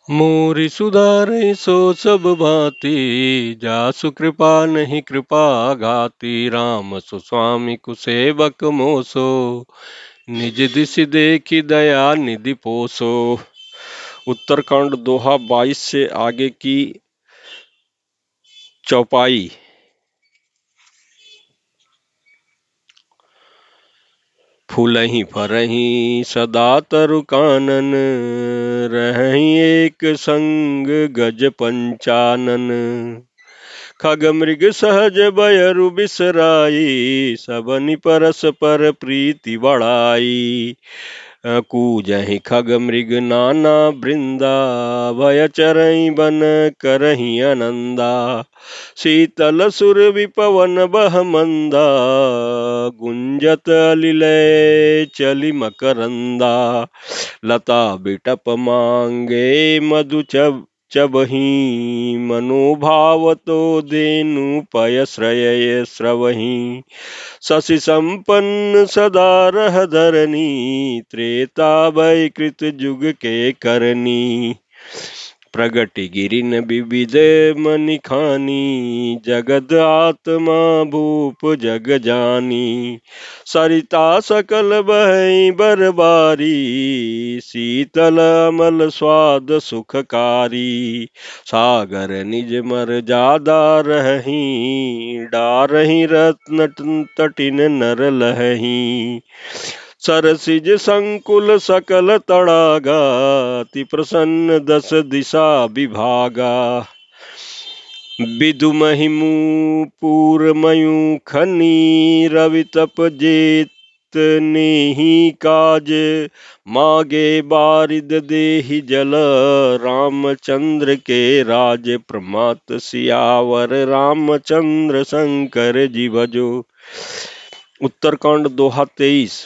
मोरि सुधारै सो सब भांति, जासु कृपा नहीं कृपा घाति। राम सुस्वामी कुसेवक मोसो, निज दिशि देखी दया निधि पोसो। उत्तरकांड दोहा 22 से आगे की चौपाई। फूलहि फरहि सदा तरु कानन, रहहि एक संग गज पंचानन। खग मृग सहज बयरु बिसराई, सबनि परस्पर प्रीति बढ़ाई। कूजहि खग मृग नाना वृंदा, भय चरई बन करहि आनंदा। शीतल सुर विपवन बह मंदा, गुंजत अलिलय चलि मकरंदा। लता बिटप मांगे मधु चबहि, मनोभाव तो देनु पय श्रय स्रवहि। शशि संपन्न सदा रह धरनी, त्रेता भय कृत जुग के करनी। प्रगति गिरिन विविध मनि खानी, जगद आत्मा भूप जग जानी। सरिता सकल बहै बरबारी, शीतल अमल स्वाद सुखकारी। सागर निज मर जादा रहही, डारहि रत्न तटिन नर लहही। सरसिज संकुल सकल तड़ागा, अति प्रसन्न दस दिशा विभागा। विदु महिमु पूर मयूखनी, रवि तप जेत नेहि काज। मागे बारिद देहि जल, रामचंद्र के राज प्रमात सियावर। रामचंद्र शंकर जी भजो। उत्तरकांड दोहा 23।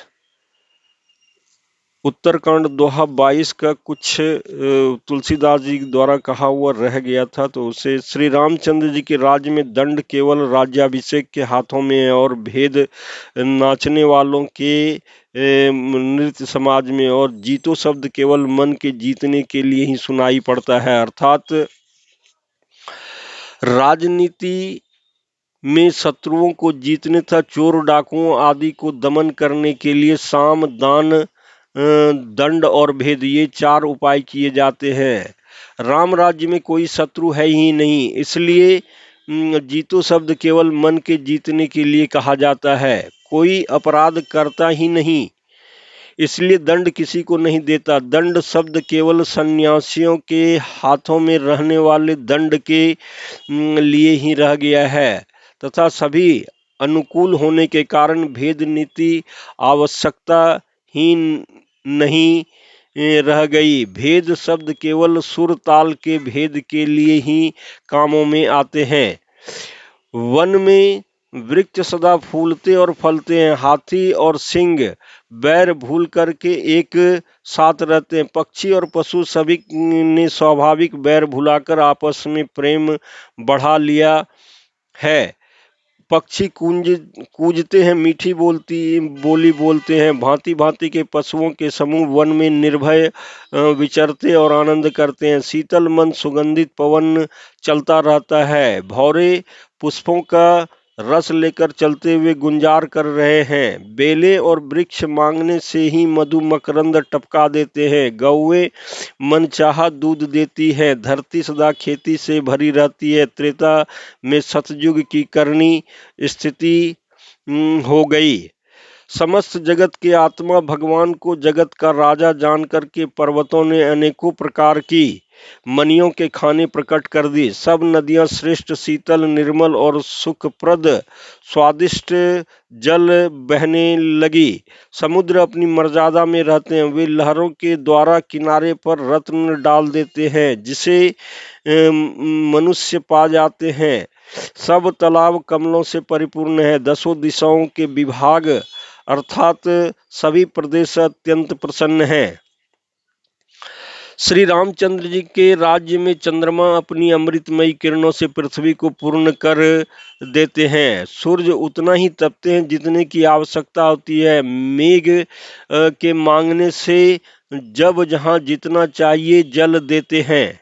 उत्तरकांड दोहा 22 का कुछ तुलसीदास जी द्वारा कहा हुआ रह गया था, तो उसे श्री रामचंद्र जी के राज्य में दंड केवल राज्याभिषेक के हाथों में है, और भेद नाचने वालों के नृत्य समाज में, और जीतो शब्द केवल मन के जीतने के लिए ही सुनाई पड़ता है। अर्थात राजनीति में शत्रुओं को जीतने तथा चोर डाकुओं आदि को दमन करने के लिए साम दान दंड और भेद, ये 4 उपाय किए जाते हैं। राम राज्य में कोई शत्रु है ही नहीं, इसलिए जीतो शब्द केवल मन के जीतने के लिए कहा जाता है। कोई अपराध करता ही नहीं, इसलिए दंड किसी को नहीं देता। दंड शब्द केवल सन्यासियों के हाथों में रहने वाले दंड के लिए ही रह गया है, तथा सभी अनुकूल होने के कारण भेद नीति आवश्यकता ही नहीं रह गई। भेद शब्द केवल सुर ताल के भेद के लिए ही कामों में आते हैं। वन में वृक्ष सदा फूलते और फलते हैं, हाथी और सिंह बैर भूल करके एक साथ रहते हैं। पक्षी और पशु सभी ने स्वाभाविक बैर भुलाकर आपस में प्रेम बढ़ा लिया है। पक्षी कूजते हैं, मीठी बोली बोलते हैं। भांति भांति के पशुओं के समूह वन में निर्भय विचरते और आनंद करते हैं। शीतल मन सुगंधित पवन चलता रहता है। भौरे पुष्पों का रस लेकर चलते हुए गुंजार कर रहे हैं। बेले और वृक्ष मांगने से ही मधु मकरंद टपका देते हैं। गौएं मनचाहा दूध देती है। धरती सदा खेती से भरी रहती है। त्रेता में सतयुग की करनी स्थिति हो गई। समस्त जगत के आत्मा भगवान को जगत का राजा जान करके पर्वतों ने अनेकों प्रकार की मनियों के खाने प्रकट कर दी। सब नदियां श्रेष्ठ, शीतल, निर्मल और सुखप्रद स्वादिष्ट जल बहने लगी। समुद्र अपनी मर्यादा में रहते हैं। वे लहरों के द्वारा किनारे पर रत्न डाल देते हैं, जिसे मनुष्य पा जाते हैं। सब तालाब कमलों से परिपूर्ण है। दसों दिशाओं के विभाग अर्थात सभी प्रदेश अत्यंत प्रसन्न हैं। श्री रामचंद्र जी के राज्य में चंद्रमा अपनी अमृतमयी किरणों से पृथ्वी को पूर्ण कर देते हैं। सूर्य उतना ही तपते हैं जितने की आवश्यकता होती है। मेघ के मांगने से जब जहाँ जितना चाहिए जल देते हैं।